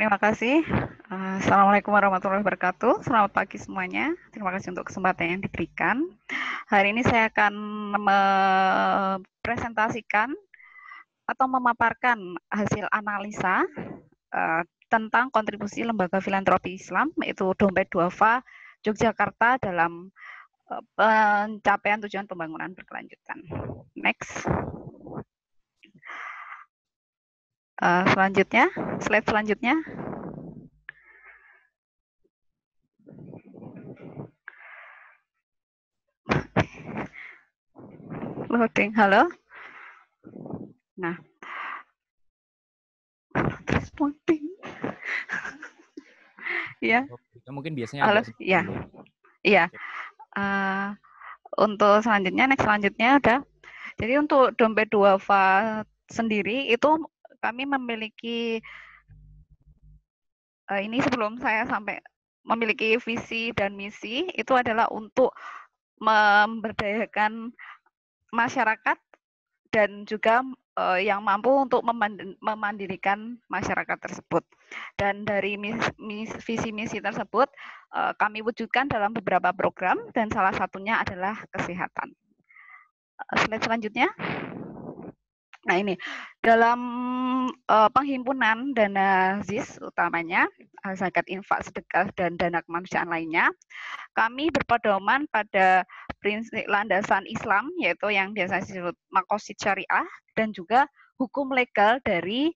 terima kasih. Assalamualaikum warahmatullahi wabarakatuh. Selamat pagi semuanya. Terima kasih untuk kesempatan yang diberikan. Hari ini saya akan mempresentasikan atau memaparkan hasil analisa tentang kontribusi Lembaga Filantropi Islam, yaitu Dompet Duafa Yogyakarta dalam pencapaian tujuan pembangunan berkelanjutan. Next. Selanjutnya, slide selanjutnya. Loading, halo. Nah, responding. Ya. Mungkin biasanya halo, agak ya. Iya. Untuk selanjutnya, next selanjutnya ada. Jadi untuk dompet duafa sendiri itu kami memiliki ini sebelum saya sampai memiliki visi dan misi itu adalah untuk memberdayakan masyarakat dan juga yang mampu untuk memandirikan masyarakat tersebut. Dan dari visi misi tersebut kami wujudkan dalam beberapa program dan salah satunya adalah kesehatan. Slide selanjutnya. Nah ini, dalam penghimpunan dana ZIS utamanya, zakat, infak, sedekah, dan dana kemanusiaan lainnya, kami berpedoman pada prinsip landasan Islam, yaitu yang biasa disebut makosid syariah, dan juga hukum legal dari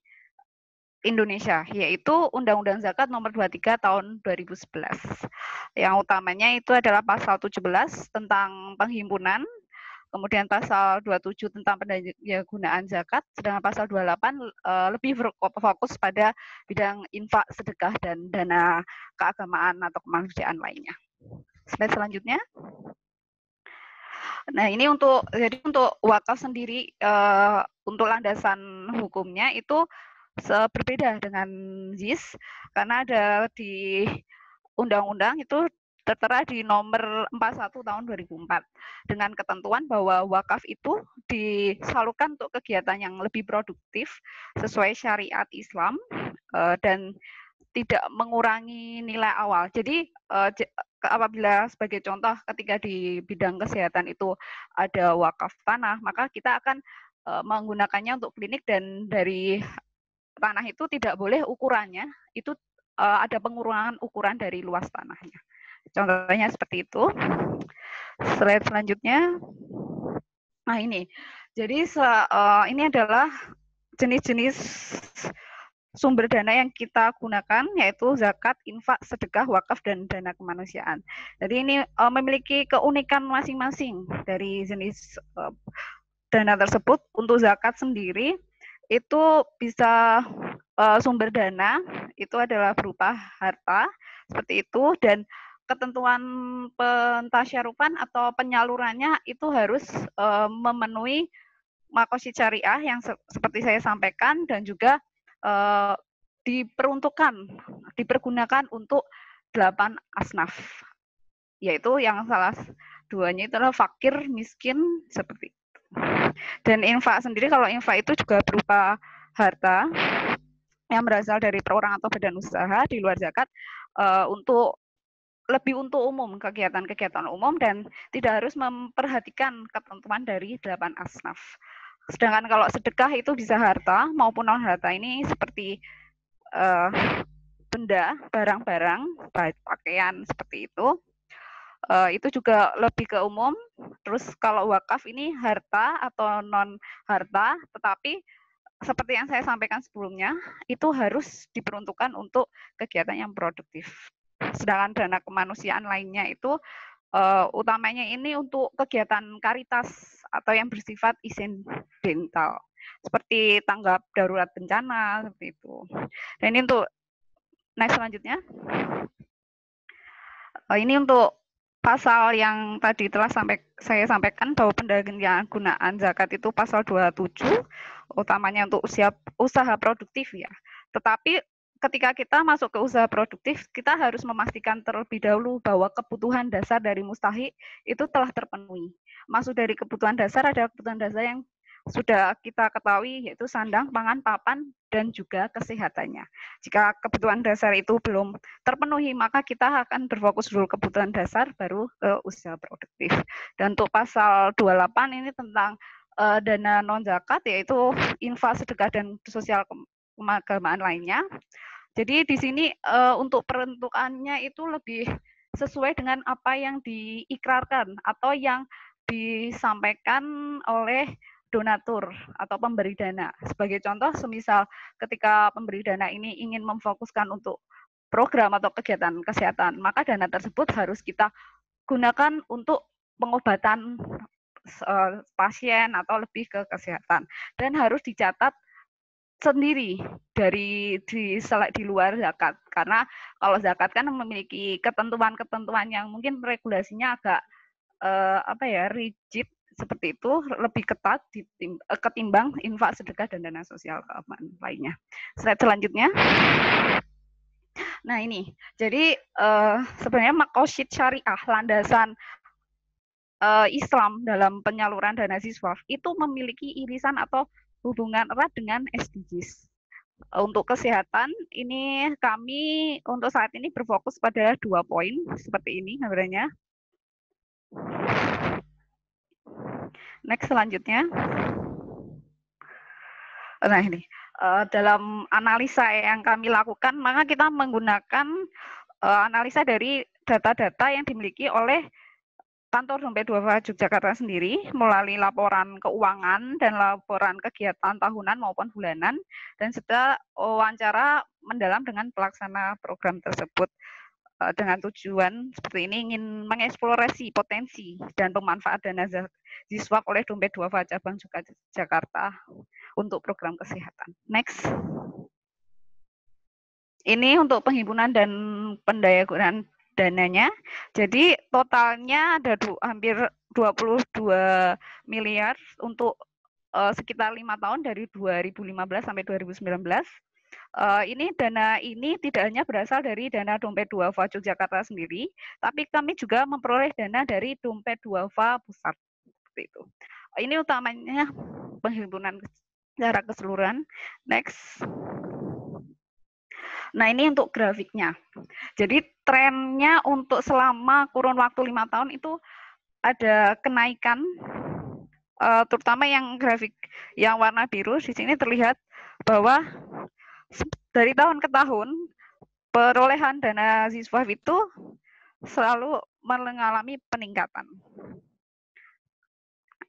Indonesia, yaitu Undang-Undang Zakat nomor 23 tahun 2011. Yang utamanya itu adalah pasal 17 tentang penghimpunan, kemudian pasal 27 tentang pendayagunaan zakat, sedangkan pasal 28 lebih fokus pada bidang infak, sedekah, dan dana keagamaan atau kemanusiaan lainnya. Slide selanjutnya. Nah ini jadi untuk wakaf sendiri untuk landasan hukumnya itu berbeda dengan ZIS karena ada di undang-undang itu tertera di nomor 41 tahun 2004 dengan ketentuan bahwa wakaf itu disalurkan untuk kegiatan yang lebih produktif sesuai syariat Islam dan tidak mengurangi nilai awal. Jadi apabila sebagai contoh ketika di bidang kesehatan itu ada wakaf tanah, maka kita akan menggunakannya untuk klinik dan dari tanah itu tidak boleh ukurannya itu ada pengurangan ukuran dari luas tanahnya. Contohnya seperti itu. Slide selanjutnya. Nah ini, jadi ini adalah jenis-jenis sumber dana yang kita gunakan yaitu zakat, infak, sedekah, wakaf, dan dana kemanusiaan. Jadi ini memiliki keunikan masing-masing dari jenis dana tersebut. Untuk zakat sendiri itu bisa sumber dana itu adalah berupa harta seperti itu dan ketentuan pentasyarupan atau penyalurannya itu harus memenuhi makosid syariah yang seperti saya sampaikan dan juga dipergunakan untuk 8 asnaf, yaitu yang salah duanya itu adalah fakir, miskin, seperti itu. Dan infak sendiri, kalau infak itu juga berupa harta yang berasal dari perorangan atau badan usaha di luar zakat lebih untuk umum, kegiatan-kegiatan umum dan tidak harus memperhatikan ketentuan dari 8 asnaf. Sedangkan kalau sedekah itu bisa harta maupun non harta ini seperti benda, barang-barang, pakaian seperti itu juga lebih ke umum. Terus kalau wakaf ini harta atau non harta, tetapi seperti yang saya sampaikan sebelumnya, itu harus diperuntukkan untuk kegiatan yang produktif. Sedangkan dana kemanusiaan lainnya itu utamanya ini untuk kegiatan karitas atau yang bersifat insidental seperti tanggap darurat bencana seperti itu. Dan ini untuk next selanjutnya. Ini untuk pasal yang tadi telah saya sampaikan bahwa pendayagunaan zakat itu pasal 27 utamanya untuk usaha produktif ya. Tetapi ketika kita masuk ke usaha produktif, kita harus memastikan terlebih dahulu bahwa kebutuhan dasar dari mustahik itu telah terpenuhi. Maksud dari kebutuhan dasar ada kebutuhan dasar yang sudah kita ketahui, yaitu sandang, pangan, papan, dan juga kesehatannya. Jika kebutuhan dasar itu belum terpenuhi, maka kita akan berfokus dulu kebutuhan dasar, baru ke usaha produktif. Dan untuk pasal 28 ini tentang dana non-zakat, yaitu infak, sedekah, dan sosial keagamaan lainnya. Jadi di sini untuk peruntukannya itu lebih sesuai dengan apa yang diikrarkan atau yang disampaikan oleh donatur atau pemberi dana. Sebagai contoh, semisal ketika pemberi dana ini ingin memfokuskan untuk program atau kegiatan kesehatan, maka dana tersebut harus kita gunakan untuk pengobatan pasien atau lebih ke kesehatan, dan harus dicatat sendiri dari di luar zakat, karena kalau zakat kan memiliki ketentuan-ketentuan yang mungkin regulasinya agak rigid seperti itu, lebih ketat ketimbang infak, sedekah, dan dana sosial keagamaan lainnya. Slide selanjutnya. Nah ini, jadi sebenarnya Maqasid Syariah, landasan Islam dalam penyaluran dana siswa itu memiliki irisan atau hubungan erat dengan SDGs. Untuk kesehatan, ini kami untuk saat ini berfokus pada 2 poin seperti ini gambarannya. Next selanjutnya. Nah ini, dalam analisa yang kami lakukan, maka kita menggunakan analisa dari data-data yang dimiliki oleh Kantor Dompet Duafa Yogyakarta sendiri melalui laporan keuangan dan laporan kegiatan tahunan maupun bulanan, dan serta wawancara mendalam dengan pelaksana program tersebut dengan tujuan seperti ini ingin mengeksplorasi potensi dan pemanfaatan dana siswa oleh Dompet Duafa Cabang Jakarta untuk program kesehatan. Next. Ini untuk penghimpunan dan pendayagunaan dananya. Jadi totalnya ada hampir 22 miliar untuk sekitar 5 tahun dari 2015 sampai 2019. Ini dana ini tidak hanya berasal dari dana Dompet Duafa Yogyakarta sendiri, tapi kami juga memperoleh dana dari Dompet Duafa Pusat. Seperti itu. Ini utamanya penghimpunan secara keseluruhan. Next. Nah ini untuk grafiknya. Jadi trennya untuk selama kurun waktu 5 tahun itu ada kenaikan, terutama yang grafik yang warna biru di sini terlihat bahwa dari tahun ke tahun perolehan dana siswa itu selalu mengalami peningkatan.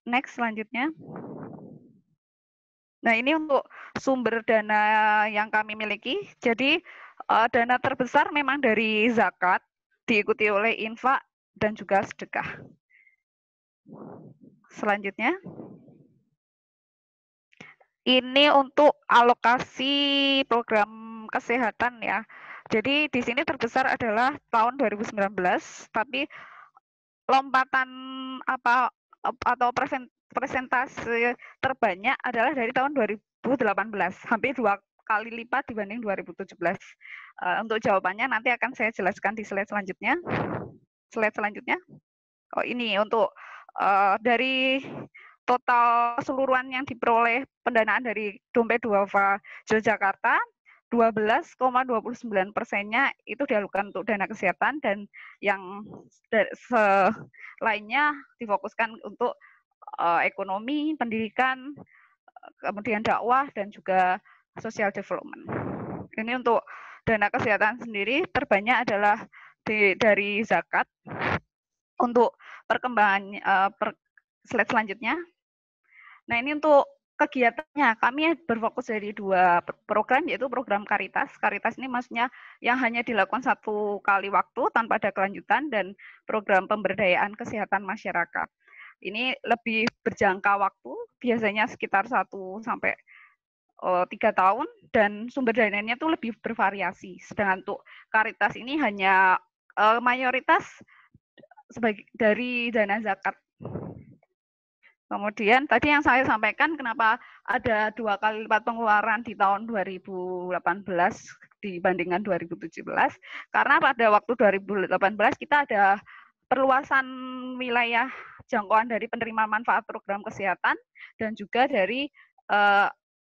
Next selanjutnya. Nah ini untuk sumber dana yang kami miliki. Jadi dana terbesar memang dari zakat, diikuti oleh infak dan juga sedekah. Selanjutnya. Ini untuk alokasi program kesehatan ya. Jadi di sini terbesar adalah tahun 2019, tapi lompatan apa atau persentase terbanyak adalah dari tahun 2018, hampir 2 kali lipat dibanding 2017. Untuk jawabannya nanti akan saya jelaskan di slide selanjutnya. Slide selanjutnya. Oh ini untuk dari total keseluruhan yang diperoleh pendanaan dari Dompet Duafa Yogyakarta, 12,29%-nya itu dialokasikan untuk dana kesehatan, dan yang lainnya difokuskan untuk ekonomi, pendidikan, kemudian dakwah, dan juga social development. Ini untuk dana kesehatan sendiri terbanyak adalah dari zakat. Untuk perkembangan slide selanjutnya. Nah ini untuk kegiatannya, kami berfokus dari 2 program, yaitu program Karitas. Karitas ini maksudnya yang hanya dilakukan 1 kali waktu tanpa ada kelanjutan, dan program pemberdayaan kesehatan masyarakat. Ini lebih berjangka waktu, biasanya sekitar 1 sampai 3 tahun, dan sumber dananya itu lebih bervariasi. Sedangkan untuk Karitas ini hanya mayoritas sebagai dari dana zakat. Kemudian tadi yang saya sampaikan kenapa ada 2 kali lipat pengeluaran di tahun 2018 dibandingkan 2017, karena pada waktu 2018 kita ada perluasan wilayah jangkauan dari penerima manfaat program kesehatan dan juga dari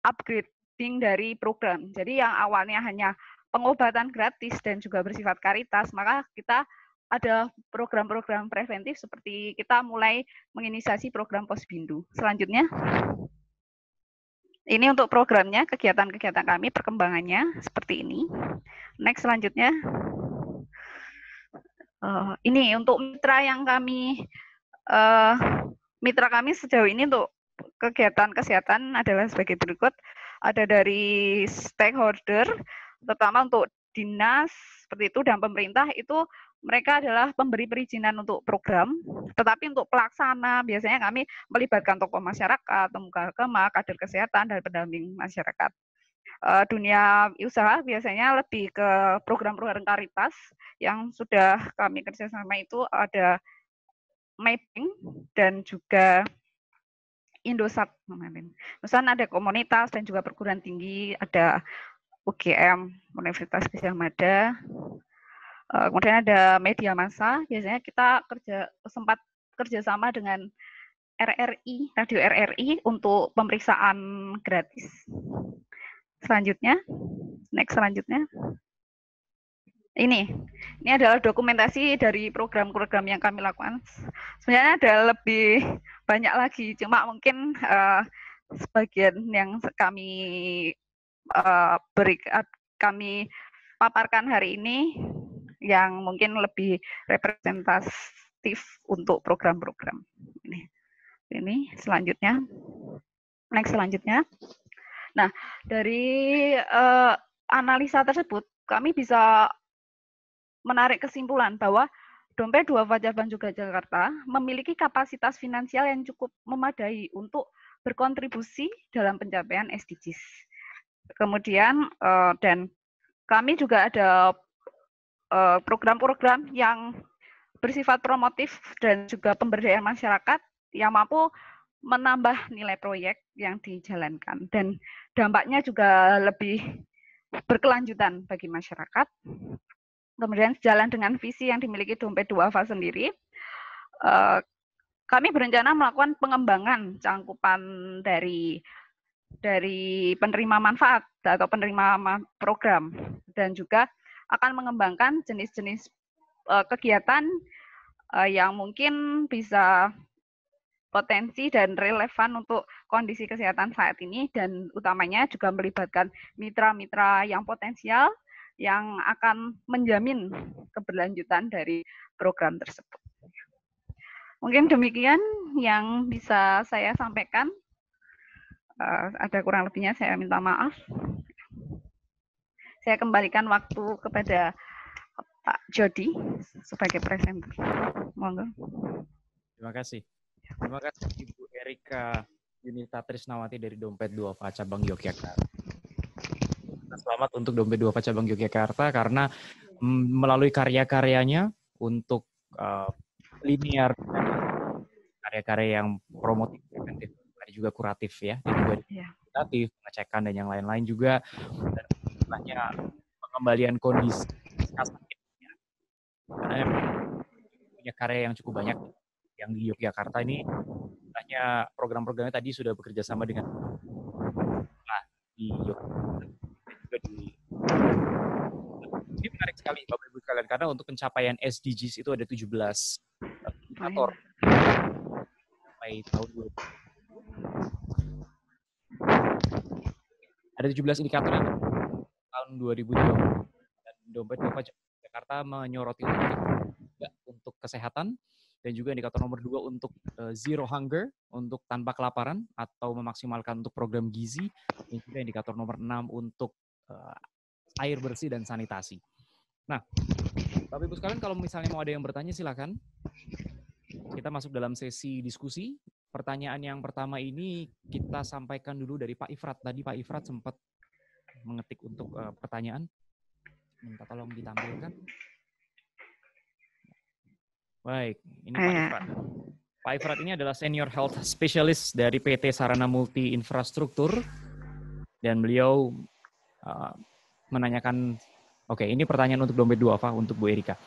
upgrading dari program. Jadi yang awalnya hanya pengobatan gratis dan juga bersifat karitas, maka kita ada program-program preventif seperti kita mulai menginisiasi program Posbindu. Selanjutnya, ini untuk programnya, kegiatan-kegiatan kami, perkembangannya seperti ini. Next, selanjutnya. Ini untuk mitra yang kami, mitra kami sejauh ini untuk kegiatan kesehatan adalah sebagai berikut. Ada dari stakeholder, terutama untuk dinas, seperti itu, dan pemerintah, itu mereka adalah pemberi perizinan untuk program, tetapi untuk pelaksana, biasanya kami melibatkan tokoh masyarakat, pemuka agama, kader kesehatan, dan pendamping masyarakat. Dunia usaha biasanya lebih ke program-program karitas yang sudah kami kerjasama itu ada mapping dan juga Indosat kemarin. Misalnya ada komunitas dan juga perguruan tinggi, ada UGM, Universitas Gadjah Mada. Kemudian ada media massa, biasanya kita sempat kerjasama dengan RRI, Radio RRI untuk pemeriksaan gratis. Selanjutnya, next selanjutnya. Ini adalah dokumentasi dari program-program yang kami lakukan. Sebenarnya ada lebih banyak lagi, cuma mungkin sebagian yang kami kami paparkan hari ini yang mungkin lebih representatif untuk program-program. Ini selanjutnya. Next selanjutnya. Nah, dari analisa tersebut kami bisa menarik kesimpulan bahwa Dompet Duafa Cabang Yogyakarta memiliki kapasitas finansial yang cukup memadai untuk berkontribusi dalam pencapaian SDGs. Kemudian dan kami juga ada program-program yang bersifat promotif dan juga pemberdayaan masyarakat yang mampu menambah nilai proyek yang dijalankan dan dampaknya juga lebih berkelanjutan bagi masyarakat. Kemudian sejalan dengan visi yang dimiliki Dompet Duafa sendiri, kami berencana melakukan pengembangan cangkupan dari penerima manfaat atau penerima program dan juga akan mengembangkan jenis-jenis kegiatan yang mungkin bisa potensi dan relevan untuk kondisi kesehatan saat ini dan utamanya juga melibatkan mitra-mitra yang potensial yang akan menjamin keberlanjutan dari program tersebut. Mungkin demikian yang bisa saya sampaikan. Ada kurang lebihnya saya minta maaf. Saya kembalikan waktu kepada Pak Jody sebagai presenter. Monggo. Terima kasih. Terima kasih Ibu Erika Yunita Trisnawati dari Dompet Duafa Cabang Yogyakarta. Selamat untuk Dompet Duafa Cabang Yogyakarta karena melalui karya-karyanya untuk linear karya-karya yang promotif, preventif, ada juga kuratif ya, dan juga edukatif, pengecekan dan yang lain-lain juga, dan istilahnya pengembalian kondisi sakitnya. Karena punya karya yang cukup banyak yang di Yogyakarta ini, istilahnya program-programnya tadi sudah bekerja sama dengan di Yogyakarta. Ini menarik sekali Bapak Ibu sekalian karena untuk pencapaian SDGs itu ada 17 indikator sampai tahun 2020. Ada 17 indikator yang tahun 2020 dan Dompet Duafa Jakarta menyoroti untuk kesehatan dan juga indikator nomor 2 untuk zero hunger, untuk tanpa kelaparan atau memaksimalkan untuk program gizi, dan juga indikator nomor 6 untuk air bersih dan sanitasi. Nah, Bapak Ibu sekalian kalau misalnya mau ada yang bertanya silakan. Kita masuk dalam sesi diskusi. Pertanyaan yang pertama ini kita sampaikan dulu dari Pak Ifrat. Tadi Pak Ifrat sempat mengetik untuk pertanyaan. Minta tolong ditampilkan. Baik, ini Pak Ifrat. Pak Ifrat ini adalah Senior Health Specialist dari PT Sarana Multi Infrastruktur. Dan beliau menanyakan, oke, ini pertanyaan untuk Dompet Duafa untuk Bu Erika.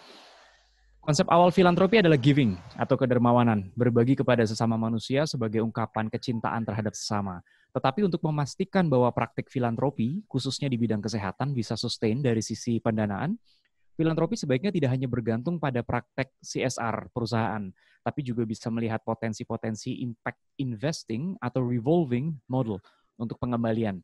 Konsep awal filantropi adalah giving atau kedermawanan, berbagi kepada sesama manusia sebagai ungkapan kecintaan terhadap sesama. Tetapi untuk memastikan bahwa praktik filantropi, khususnya di bidang kesehatan, bisa sustain dari sisi pendanaan, filantropi sebaiknya tidak hanya bergantung pada praktek CSR perusahaan, tapi juga bisa melihat potensi-potensi impact investing atau revolving model untuk pengembalian.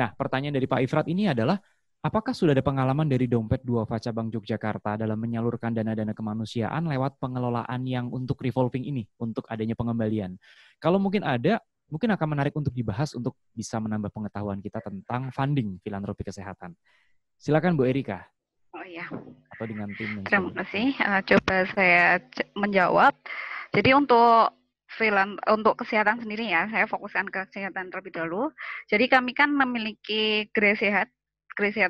Nah, pertanyaan dari Pak Ifrat ini adalah, apakah sudah ada pengalaman dari Dompet Duafa Cabang Yogyakarta dalam menyalurkan dana-dana kemanusiaan lewat pengelolaan yang untuk revolving ini, untuk adanya pengembalian? Kalau mungkin ada, mungkin akan menarik untuk dibahas untuk bisa menambah pengetahuan kita tentang funding filantropi kesehatan. Silakan Bu Erika. Oh iya. Atau dengan tim. Terima kasih. Coba saya menjawab. Jadi untuk kesehatan sendiri ya, saya fokuskan ke kesehatan terlebih dahulu. Jadi kami kan memiliki Gerai Sehat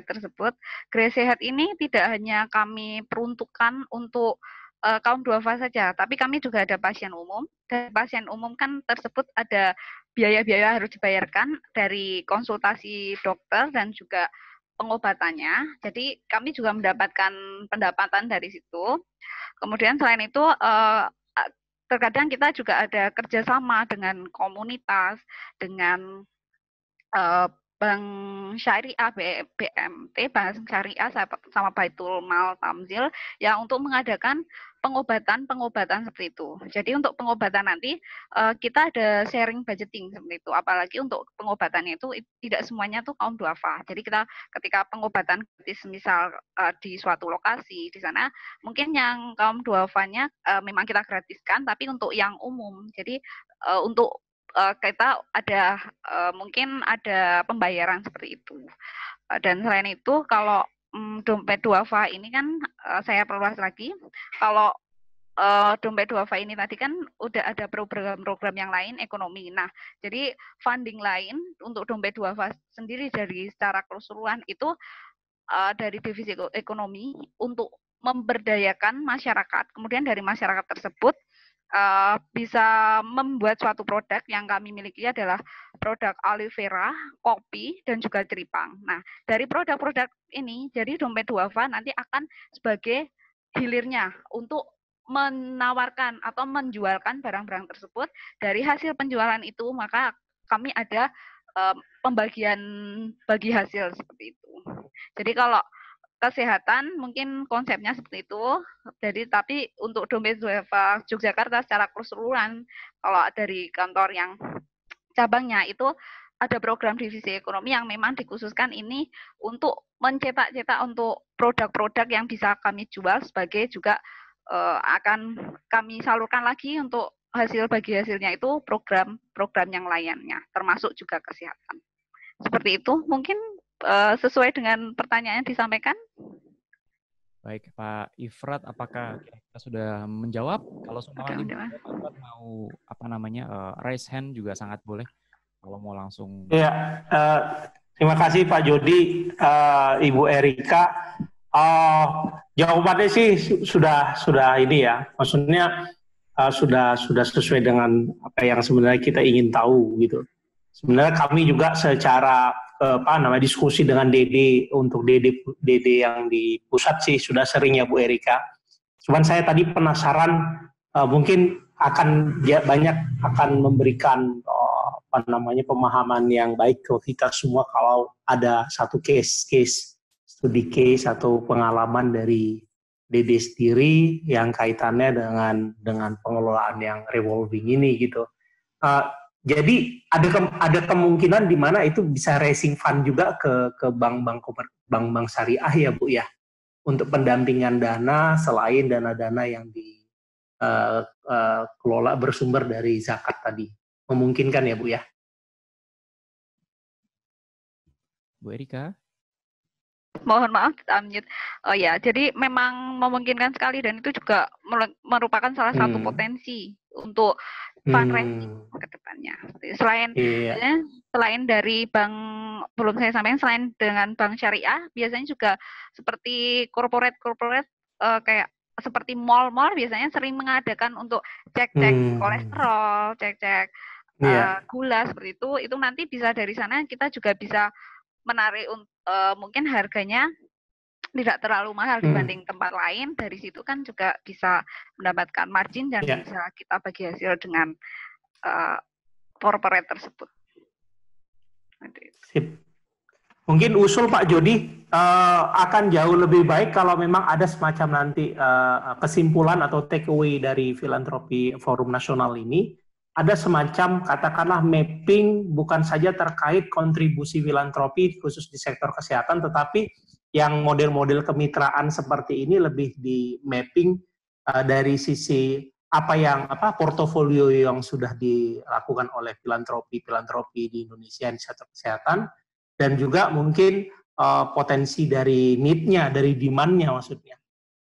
tersebut. Gerai Sehat ini tidak hanya kami peruntukkan untuk kaum duafa saja, tapi kami juga ada pasien umum. Dan pasien umum kan tersebut ada biaya-biaya harus dibayarkan dari konsultasi dokter dan juga pengobatannya. Jadi kami juga mendapatkan pendapatan dari situ. Kemudian selain itu terkadang kita juga ada kerjasama dengan komunitas, dengan Bank Syariah BMT, Bank Syariah sama Baitul Mal Tamzil yang untuk mengadakan pengobatan seperti itu. Jadi untuk pengobatan nanti kita ada sharing budgeting seperti itu. Apalagi untuk pengobatannya itu tidak semuanya tuh kaum duafa. Jadi kita ketika pengobatan misal di suatu lokasi di sana mungkin yang kaum duafanya memang kita gratiskan, tapi untuk yang umum. Jadi untuk kita ada mungkin ada pembayaran seperti itu. Dan selain itu kalau dompet duafa ini kan saya perluas lagi. Kalau dompet duafa ini tadi kan udah ada program-program yang lain ekonomi. Nah, jadi funding lain untuk dompet duafa sendiri dari secara keseluruhan itu dari divisi ekonomi untuk memberdayakan masyarakat. Kemudian dari masyarakat tersebut bisa membuat suatu produk yang kami miliki adalah produk aloe vera, kopi, dan juga jeripang. Nah, dari produk-produk ini, jadi dompet duafa nanti akan sebagai hilirnya untuk menawarkan atau menjualkan barang-barang tersebut. Dari hasil penjualan itu, maka kami ada pembagian bagi hasil seperti itu. Jadi kalau kesehatan mungkin konsepnya seperti itu. Jadi tapi untuk dompet duafa Yogyakarta secara keseluruhan kalau dari kantor yang cabangnya itu ada program divisi ekonomi yang memang dikhususkan ini untuk mencetak-cetak untuk produk-produk yang bisa kami jual sebagai juga akan kami salurkan lagi untuk hasil bagi hasilnya itu program-program yang lainnya termasuk juga kesehatan. Seperti itu mungkin sesuai dengan pertanyaan yang disampaikan. Baik, Pak Ifrat, apakah kita sudah menjawab? Kalau semua Pak Ifrat mau raise hand juga sangat boleh. Kalau mau langsung. Ya, terima kasih Pak Jody, Ibu Erika. Jawabannya sih sudah ini ya, maksudnya sudah sesuai dengan apa yang sebenarnya kita ingin tahu gitu. Sebenarnya kami juga secara diskusi dengan DD untuk DD yang di pusat sih sudah sering ya Bu Erika. Cuman saya tadi penasaran mungkin banyak akan memberikan pemahaman yang baik ke kita semua kalau ada satu studi case atau pengalaman dari DD sendiri yang kaitannya dengan pengelolaan yang revolving ini gitu. Jadi ada kemungkinan di mana itu bisa raising fund juga ke bank syariah ya Bu ya, untuk pendampingan dana selain dana-dana yang dikelola bersumber dari zakat tadi. Memungkinkan ya Bu ya? Bu Erika? Mohon maaf, unmute. Oh ya, jadi memang memungkinkan sekali dan itu juga merupakan salah satu potensi untuk fundraising ke depannya. Selain dari bank, belum saya sampaikan, selain dengan bank syariah, biasanya juga seperti corporate kayak seperti mall-mall biasanya sering mengadakan untuk cek-cek kolesterol, cek-cek gula seperti itu nanti bisa dari sana kita juga bisa menarik mungkin harganya tidak terlalu mahal dibanding tempat lain. Dari situ kan juga bisa mendapatkan margin dan bisa kita bagi hasil dengan corporate tersebut. Sip. Mungkin usul Pak Jody akan jauh lebih baik kalau memang ada semacam nanti kesimpulan atau take away dari filantropi Forum Nasional ini, ada semacam katakanlah mapping bukan saja terkait kontribusi filantropi khusus di sektor kesehatan, tetapi yang model-model kemitraan seperti ini lebih di mapping dari sisi portofolio yang sudah dilakukan oleh filantropi di Indonesia di sektor kesehatan, dan juga mungkin potensi dari need-nya, dari demand-nya maksudnya.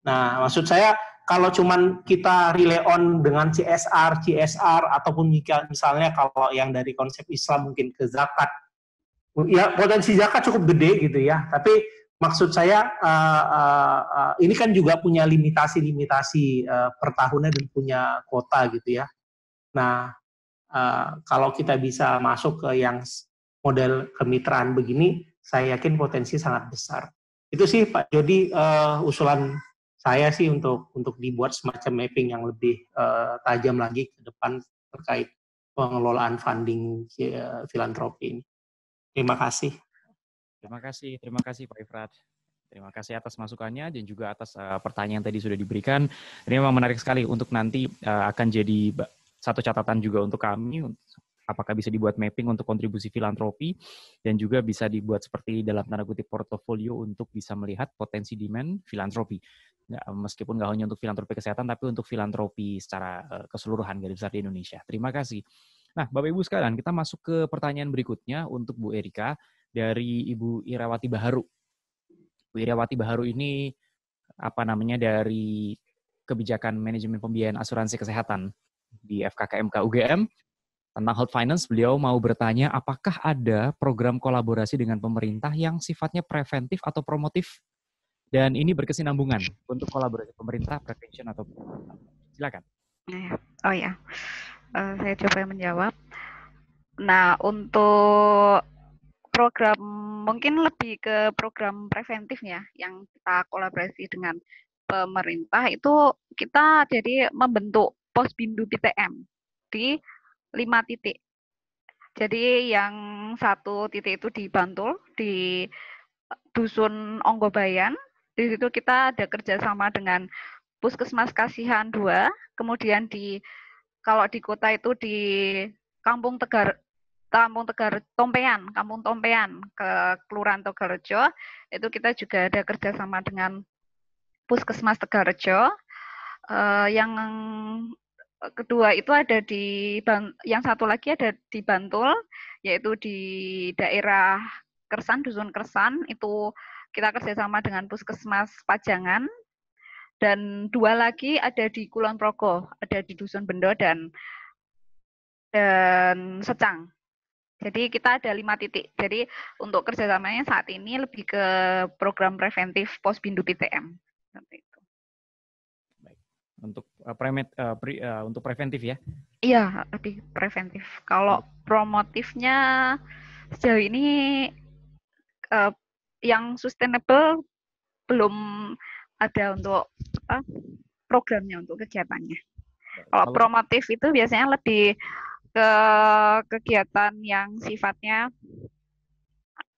Nah, maksud saya kalau cuman kita rely on dengan CSR ataupun misalnya kalau yang dari konsep Islam mungkin ke zakat, ya potensi zakat cukup gede gitu ya. Tapi maksud saya ini kan juga punya limitasi per tahunnya dan punya kuota gitu ya. Nah, kalau kita bisa masuk ke yang model kemitraan begini, saya yakin potensi sangat besar. Itu sih Pak Jody usulan saya sih untuk dibuat semacam mapping yang lebih tajam lagi ke depan terkait pengelolaan funding filantropi ini. Terima kasih. Terima kasih Pak Ifrat. Terima kasih atas masukannya dan juga atas pertanyaan yang tadi sudah diberikan. Ini memang menarik sekali untuk nanti akan jadi satu catatan juga untuk kami, apakah bisa dibuat mapping untuk kontribusi filantropi dan juga bisa dibuat seperti dalam tanda kutip portofolio untuk bisa melihat potensi demand filantropi. Meskipun nggak hanya untuk filantropi kesehatan, tapi untuk filantropi secara keseluruhan garis besar di Indonesia. Terima kasih. Nah, Bapak Ibu sekalian, kita masuk ke pertanyaan berikutnya untuk Bu Erika dari Ibu Irawati Baharu. Bu Irawati Baharu ini dari kebijakan manajemen pembiayaan asuransi kesehatan di FKKMK UGM tentang health finance. Beliau mau bertanya apakah ada program kolaborasi dengan pemerintah yang sifatnya preventif atau promotif dan ini berkesinambungan untuk kolaborasi pemerintah, prevention atau silakan. Oh ya, saya coba menjawab. Nah, untuk program mungkin lebih ke program preventif ya, yang kita kolaborasi dengan pemerintah itu kita jadi membentuk Posbindu PTM di 5 titik. Jadi yang 1 titik itu di Bantul, di Dusun Onggobayan. Di situ kita ada kerjasama dengan Puskesmas Kasihan 2, kemudian kalau di kota itu di Kampung Tompean ke Kelurahan Tegarejo, itu kita juga ada kerjasama dengan Puskesmas Tegarejo. Yang kedua itu ada yang satu lagi ada di Bantul, yaitu di daerah Kersan, Dusun Kersan, itu kita kerjasama dengan Puskesmas Pajangan, dan 2 lagi ada di Kulon Progo, ada di Dusun Bendo dan Secang. Jadi kita ada 5 titik. Jadi untuk kerjasamanya saat ini lebih ke program preventif Posbindu PTM. Seperti itu. Baik. Untuk preventif ya? Iya, lebih preventif. Kalau promotifnya sejauh ini yang sustainable belum ada untuk programnya, untuk kegiatannya. Kalau promotif itu biasanya lebih ke kegiatan yang sifatnya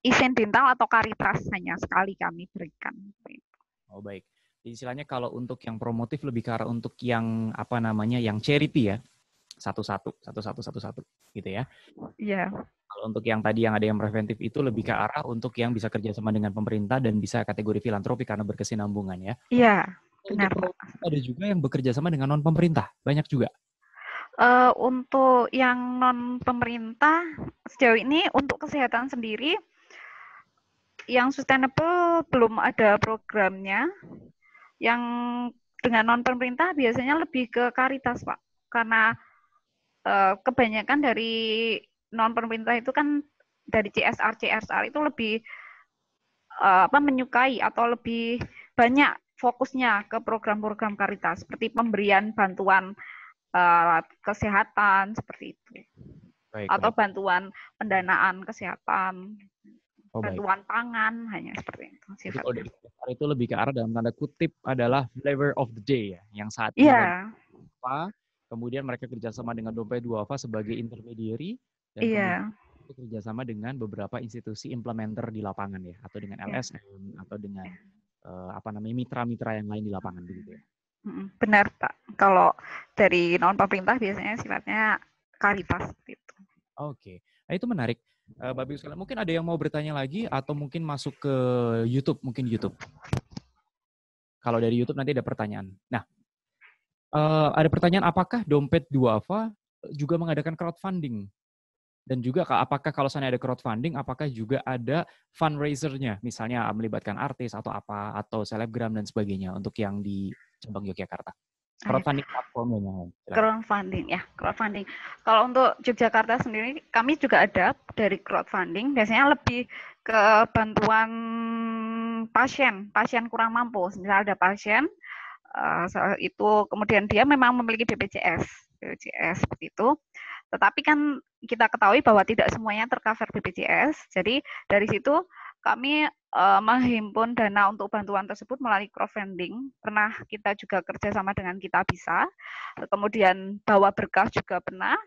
insidental atau karitas, hanya sekali kami berikan. Oh baik. Istilahnya kalau untuk yang promotif lebih ke arah untuk yang yang charity ya, satu-satu gitu ya. Iya. Kalau untuk yang tadi yang ada yang preventif itu lebih ke arah untuk yang bisa kerjasama dengan pemerintah dan bisa kategori filantropi karena berkesinambungan ya. Iya, benar. Ada juga yang bekerja sama dengan non pemerintah, banyak juga. Untuk yang non pemerintah sejauh ini untuk kesehatan sendiri yang sustainable belum ada programnya. Yang dengan non pemerintah biasanya lebih ke karitas, Pak, karena kebanyakan dari non pemerintah itu kan dari CSR itu lebih menyukai atau lebih banyak fokusnya ke program-program karitas seperti pemberian bantuan kesehatan seperti itu. Baik, atau bantuan pendanaan kesehatan. Oh, baik. bantuan pangan, hanya seperti itu Jadi kalau sifatnya. dari CSR itu lebih ke arah dalam tanda kutip adalah flavor of the day ya, yang saat ini lagi Iya, apa, kemudian mereka kerjasama dengan Dompet Duafa sebagai intermediary, dan kemudian iya. kerjasama dengan beberapa institusi implementer di lapangan ya, atau dengan Ya. LSM, atau dengan apa namanya mitra-mitra yang lain di lapangan begitu ya. Benar Pak. Kalau dari non pemerintah biasanya sifatnya karitas gitu. Oke, nah itu menarik. Bapak Ibu sekalian, mungkin ada yang mau bertanya lagi atau mungkin masuk ke YouTube, mungkin YouTube. Kalau dari YouTube nanti ada pertanyaan. Nah, ada pertanyaan, apakah Dompet Duafa juga mengadakan crowdfunding? Dan juga apakah kalau misalnya ada crowdfunding, apakah juga ada fundraiser-nya? Misalnya melibatkan artis atau apa, atau selebgram dan sebagainya untuk yang di cabang Yogyakarta. Crowdfunding platformnya. Crowdfunding ya, crowdfunding. Kalau untuk Yogyakarta sendiri, kami juga ada dari crowdfunding. Biasanya lebih ke bantuan pasien kurang mampu. Misalnya ada pasien itu kemudian dia memang memiliki BPJS seperti itu. Tetapi kan kita ketahui bahwa tidak semuanya tercover BPJS. Jadi dari situ kami menghimpun dana untuk bantuan tersebut melalui crowdfunding. Pernah kita juga kerjasama dengan Kita Bisa. Kemudian bawa berkas juga pernah.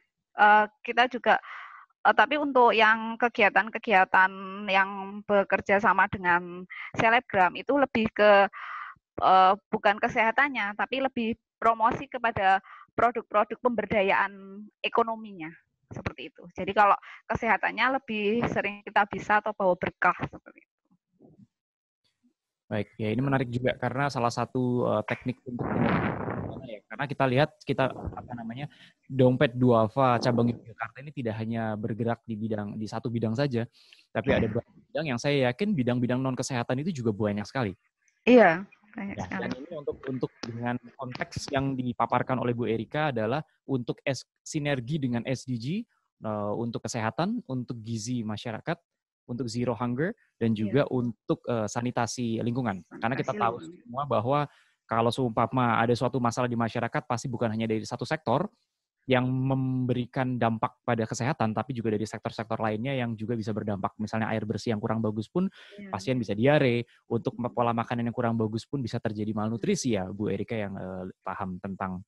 Kita juga tapi untuk yang kegiatan-kegiatan yang bekerja sama dengan selebgram itu lebih ke bukan kesehatannya, tapi lebih promosi kepada produk-produk pemberdayaan ekonominya seperti itu. Jadi kalau kesehatannya lebih sering Kita Bisa atau bawa berkah seperti itu. Baik, ya ini menarik juga karena salah satu teknik untuk ya, karena kita lihat apa namanya Dompet Duafa cabang Yogyakarta ini tidak hanya bergerak di satu bidang saja, tapi ada beberapa bidang yang saya yakin bidang-bidang non kesehatan itu juga banyak sekali. Iya. Ya, dan ini untuk dengan konteks yang dipaparkan oleh Bu Erika adalah untuk sinergi dengan SDG untuk kesehatan, untuk gizi masyarakat, untuk zero hunger, dan juga untuk sanitasi lingkungan. Karena kita tahu semua bahwa kalau seumpama ada suatu masalah di masyarakat pasti bukan hanya dari satu sektor yang memberikan dampak pada kesehatan, tapi juga dari sektor-sektor lainnya yang juga bisa berdampak. Misalnya air bersih yang kurang bagus pun pasien bisa diare, untuk pola makanan yang kurang bagus pun bisa terjadi malnutrisi ya, Bu Erika yang paham tentang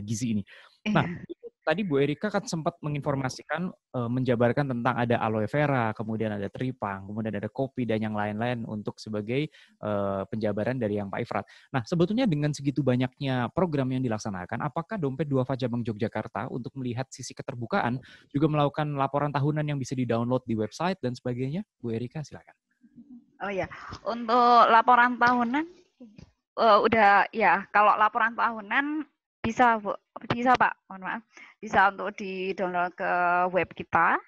gizi ini. Nah, tadi Bu Erika kan sempat menginformasikan, menjabarkan tentang ada aloe vera, kemudian ada tripang, kemudian ada kopi, dan yang lain-lain untuk sebagai penjabaran dari yang Pak Ifrat. Nah, sebetulnya dengan segitu banyaknya program yang dilaksanakan, apakah Dompet Duafa Cabang Yogyakarta untuk melihat sisi keterbukaan juga melakukan laporan tahunan yang bisa di-download di website dan sebagainya? Bu Erika, silakan. Oh ya, untuk laporan tahunan udah ya, kalau laporan tahunan bisa Bu, bisa Pak, mohon maaf. Bisa untuk di-download ke web kita,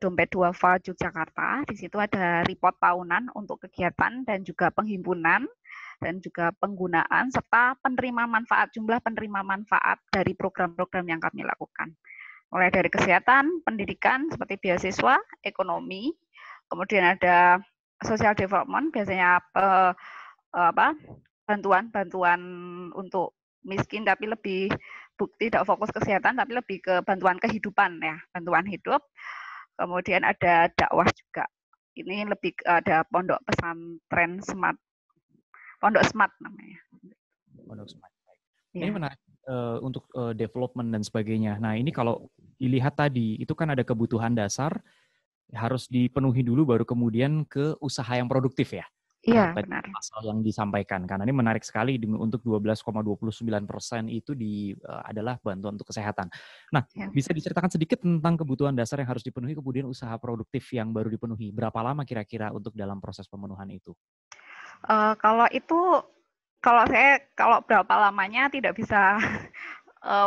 Dompet Duafa Yogyakarta. Di situ ada report tahunan untuk kegiatan dan juga penghimpunan dan juga penggunaan serta penerima manfaat, jumlah penerima manfaat dari program-program yang kami lakukan. Mulai dari kesehatan, pendidikan seperti beasiswa, ekonomi, kemudian ada social development, biasanya bantuan untuk miskin tapi lebih tidak fokus kesehatan tapi lebih ke bantuan kehidupan ya, bantuan hidup. Kemudian ada dakwah juga. Ini lebih ada pondok pesantren smart. Pondok smart namanya. Pondok smart. Ini menarik untuk development dan sebagainya. Nah, ini kalau dilihat tadi itu kan ada kebutuhan dasar harus dipenuhi dulu baru kemudian ke usaha yang produktif ya. Iya, benar. Pasal yang disampaikan, karena ini menarik sekali untuk 12,29% itu adalah bantuan untuk kesehatan. Nah, bisa diceritakan sedikit tentang kebutuhan dasar yang harus dipenuhi, kemudian usaha produktif yang baru dipenuhi. Berapa lama kira-kira untuk dalam proses pemenuhan itu? Kalau itu, kalau berapa lamanya tidak bisa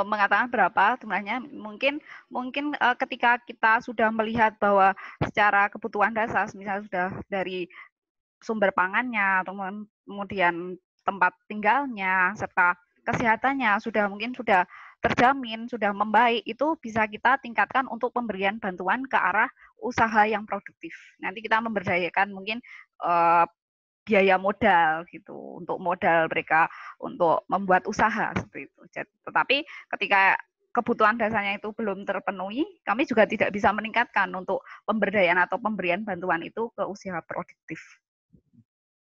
mengatakan berapa jumlahnya. Mungkin ketika kita sudah melihat bahwa secara kebutuhan dasar, misalnya sudah dari sumber pangannya, atau kemudian tempat tinggalnya, serta kesehatannya mungkin sudah terjamin, sudah membaik, itu bisa kita tingkatkan untuk pemberian bantuan ke arah usaha yang produktif. Nanti kita memberdayakan mungkin biaya modal gitu, untuk modal mereka untuk membuat usaha seperti itu. Tetapi ketika kebutuhan dasarnya itu belum terpenuhi, kami juga tidak bisa meningkatkan untuk pemberdayaan atau pemberian bantuan itu ke usia produktif.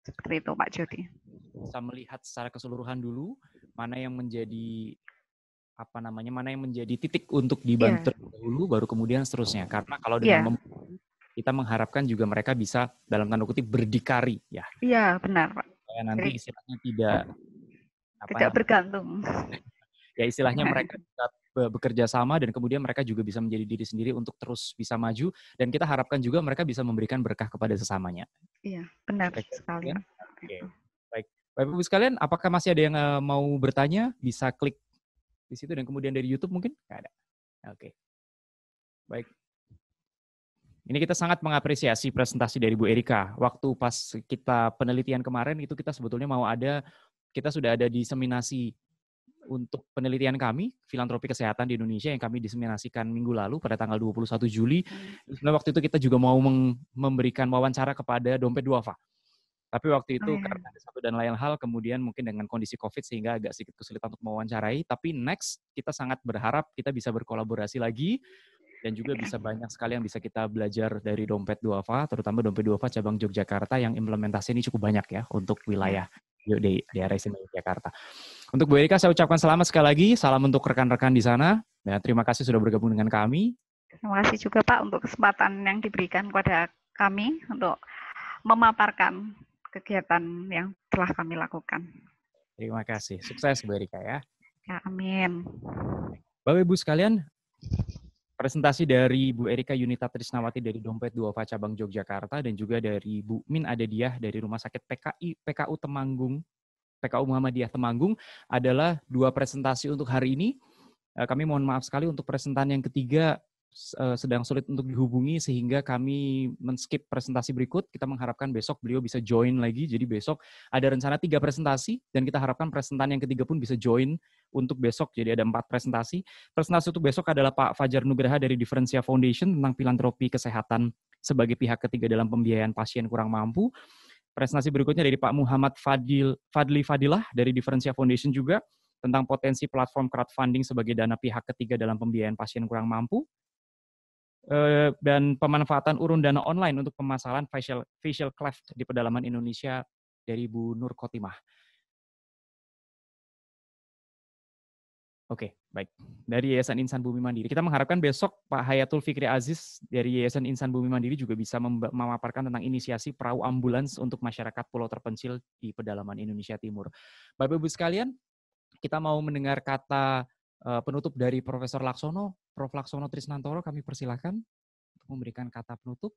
Seperti itu, Pak Jody. Bisa melihat secara keseluruhan dulu mana yang menjadi mana yang menjadi titik untuk dibantu dahulu, baru kemudian seterusnya. Karena kalau dengan kita mengharapkan juga mereka bisa dalam tanda kutip berdikari, ya. Iya, benar, Pak. Nanti istilahnya tidak bergantung. Ya istilahnya mereka bisa bekerja sama dan kemudian mereka juga bisa menjadi diri sendiri untuk terus bisa maju, dan kita harapkan juga mereka bisa memberikan berkah kepada sesamanya. Iya, benar sekali. Oke. Baik, Bapak Ibu sekalian, apakah masih ada yang mau bertanya? Bisa klik di situ, dan kemudian dari YouTube mungkin? Nggak ada. Oke. Baik. Ini kita sangat mengapresiasi presentasi dari Bu Erika. Waktu pas kita penelitian kemarin itu kita sebetulnya kita sudah ada diseminasi untuk penelitian kami, filantropi kesehatan di Indonesia yang kami diseminasikan minggu lalu pada tanggal 21 Juli. Sebenarnya waktu itu kita juga mau memberikan wawancara kepada Dompet Duafa. Tapi waktu itu karena ada satu dan lain hal, kemudian mungkin dengan kondisi COVID sehingga agak sedikit kesulitan untuk mewawancarai. Tapi next, kita sangat berharap kita bisa berkolaborasi lagi dan juga bisa banyak sekali yang bisa kita belajar dari Dompet Duafa, terutama Dompet Duafa cabang Yogyakarta yang implementasi ini cukup banyak ya untuk wilayah di daerah istimewa Yogyakarta. Untuk Bu Erika saya ucapkan selamat sekali lagi, salam untuk rekan-rekan di sana, dan terima kasih sudah bergabung dengan kami. Terima kasih juga Pak untuk kesempatan yang diberikan kepada kami untuk memaparkan kegiatan yang telah kami lakukan. Terima kasih, sukses Bu Erika ya. Ya, amin. Bapak Ibu sekalian, presentasi dari Bu Erika Yunita Trisnawati dari Dompet Duafa cabang Yogyakarta dan juga dari Bu Min Adediah dari Rumah Sakit PKU Muhammadiyah Temanggung adalah dua presentasi untuk hari ini. Kami mohon maaf sekali untuk presentasi yang ketiga sedang sulit untuk dihubungi sehingga kami men-skip presentasi berikut. Kita mengharapkan besok beliau bisa join lagi. Jadi besok ada rencana 3 presentasi dan kita harapkan presentasi yang ketiga pun bisa join untuk besok. Jadi ada 4 presentasi. Presentasi untuk besok adalah Pak Fajar Nugraha dari Differentia Foundation tentang filantropi kesehatan sebagai pihak ketiga dalam pembiayaan pasien kurang mampu. Presentasi berikutnya dari Pak Muhammad Fadli Fadilah dari Differentia Foundation juga tentang potensi platform crowdfunding sebagai dana pihak ketiga dalam pembiayaan pasien kurang mampu. Dan pemanfaatan urun dana online untuk pemasaran facial cleft di pedalaman Indonesia dari Bu Nur Khotimah. Oke, baik. Dari Yayasan Insan Bumi Mandiri. Kita mengharapkan besok Pak Hayatul Fikri Aziz dari Yayasan Insan Bumi Mandiri juga bisa memaparkan tentang inisiasi perahu ambulans untuk masyarakat pulau terpencil di pedalaman Indonesia Timur. Bapak Ibu sekalian, kita mau mendengar kata penutup dari Profesor Laksono. Prof. Laksono Trisnantoro, kami persilakan untuk memberikan kata penutup.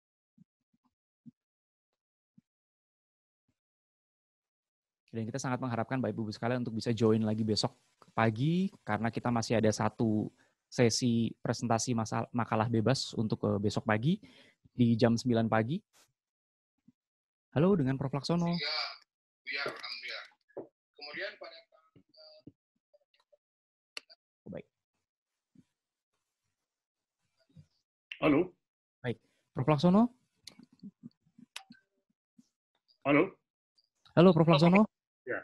Dan kita sangat mengharapkan Bapak Ibu sekalian untuk bisa join lagi besok pagi, karena kita masih ada satu sesi presentasi makalah bebas untuk besok pagi di jam 9 pagi. Halo, dengan Prof. Laksono. Kemudian pada baik. Halo. Baik, Prof. Laksono. Halo. Halo, Prof. Laksono. Ya.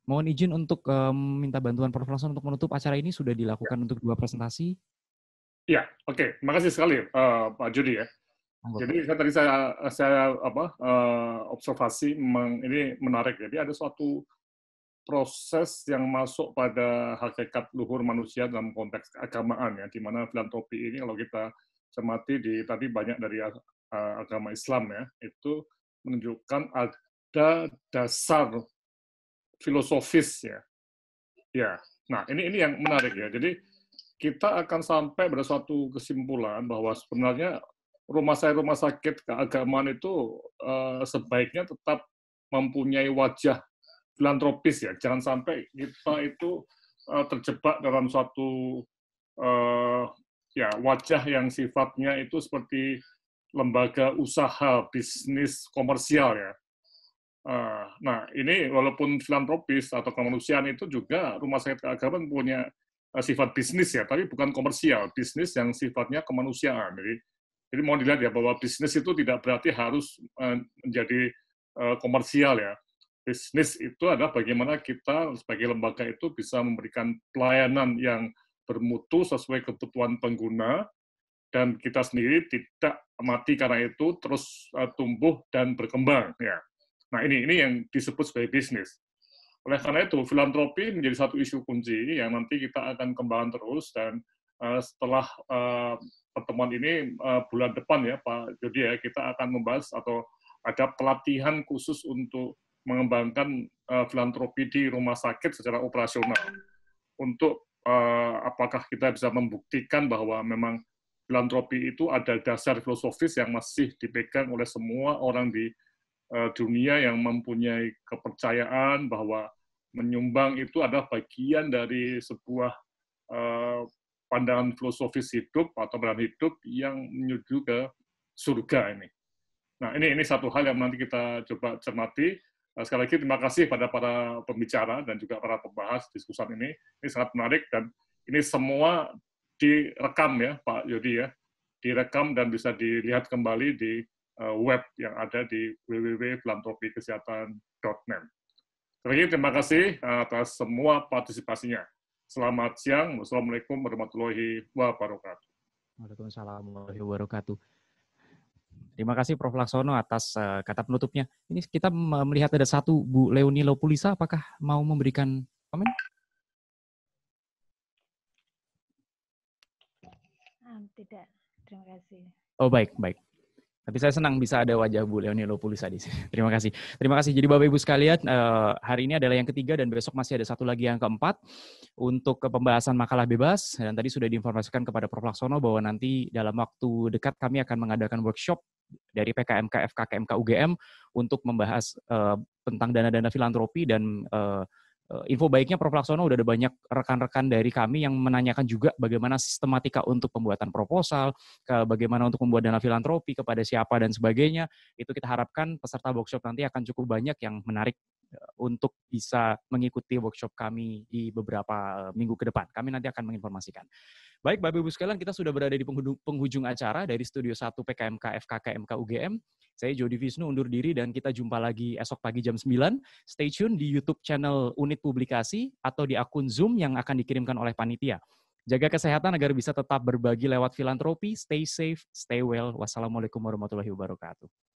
Mohon izin untuk minta bantuan Prof. Laksono untuk menutup acara ini, sudah dilakukan untuk 2 presentasi. Ya, oke. Terima kasih sekali Pak Jody ya. Jadi saya observasi ini menarik. Jadi ada suatu proses yang masuk pada hakikat luhur manusia dalam konteks keagamaan ya, di mana filantropi ini kalau kita cermati tadi banyak dari agama Islam ya, itu menunjukkan ada dasar filosofis ya. Ya. Nah, ini yang menarik ya. Jadi kita akan sampai pada suatu kesimpulan bahwa sebenarnya rumah sakit keagamaan itu sebaiknya tetap mempunyai wajah filantropis ya, jangan sampai kita itu terjebak dalam suatu wajah yang sifatnya itu seperti lembaga usaha bisnis komersial ya. Nah ini walaupun filantropis atau kemanusiaan itu juga rumah sakit keagamaan punya sifat bisnis ya, tapi bukan komersial, bisnis yang sifatnya kemanusiaan. Jadi mohon dilihat ya bahwa bisnis itu tidak berarti harus menjadi komersial ya. bisnis itu adalah bagaimana kita sebagai lembaga itu bisa memberikan pelayanan yang bermutu sesuai kebutuhan pengguna, dan kita sendiri tidak mati karena itu, terus tumbuh dan berkembang. Ya. Nah ini yang disebut sebagai bisnis. Oleh karena itu, filantropi menjadi satu isu kunci yang nanti kita akan kembangkan terus, dan setelah pertemuan ini bulan depan ya Pak Jody ya, kita akan membahas atau ada pelatihan khusus untuk mengembangkan filantropi di rumah sakit secara operasional. Untuk apakah kita bisa membuktikan bahwa memang filantropi itu ada dasar filosofis yang masih dipegang oleh semua orang di dunia yang mempunyai kepercayaan bahwa menyumbang itu adalah bagian dari sebuah pandangan filosofis hidup atau pandangan hidup yang menuju ke surga ini. Nah, ini satu hal yang nanti kita coba cermati. Sekali lagi terima kasih pada para pembicara dan juga para pembahas diskusi ini. Ini sangat menarik dan ini semua direkam ya Pak Yodi ya. Direkam dan bisa dilihat kembali di web yang ada di www.filantropikesehatan.net. Sekali lagi terima kasih atas semua partisipasinya. Selamat siang. Wassalamualaikum warahmatullahi wabarakatuh. Waalaikumsalam warahmatullahi wabarakatuh. Terima kasih Prof. Laksono atas kata penutupnya. Ini kita melihat ada satu Bu Leonie Lopulisa, apakah mau memberikan komen? Tidak, terima kasih. Oh baik. Tapi saya senang bisa ada wajah Bu Leonie Lopulisa di sini. Terima kasih. Terima kasih. Jadi Bapak Ibu sekalian, hari ini adalah yang ketiga dan besok masih ada satu lagi yang keempat untuk pembahasan makalah bebas. Dan tadi sudah diinformasikan kepada Prof. Laksono bahwa nanti dalam waktu dekat kami akan mengadakan workshop dari PKMK, FKKMK, UGM untuk membahas tentang dana-dana filantropi dan info baiknya Prof. Laksono udah ada banyak rekan-rekan dari kami yang menanyakan juga bagaimana sistematika untuk pembuatan proposal, bagaimana untuk membuat dana filantropi, kepada siapa dan sebagainya. Itu kita harapkan peserta workshop nanti akan cukup banyak yang menarik untuk bisa mengikuti workshop kami di beberapa minggu ke depan. Kami nanti akan menginformasikan. Baik, Bapak Ibu sekalian, kita sudah berada di penghujung acara dari Studio 1 PKMK FKKMK UGM. Saya Jody Visnu undur diri dan kita jumpa lagi esok pagi jam 9. Stay tune di YouTube channel Unit Publikasi atau di akun Zoom yang akan dikirimkan oleh panitia. Jaga kesehatan agar bisa tetap berbagi lewat filantropi. Stay safe, stay well. Wassalamualaikum warahmatullahi wabarakatuh.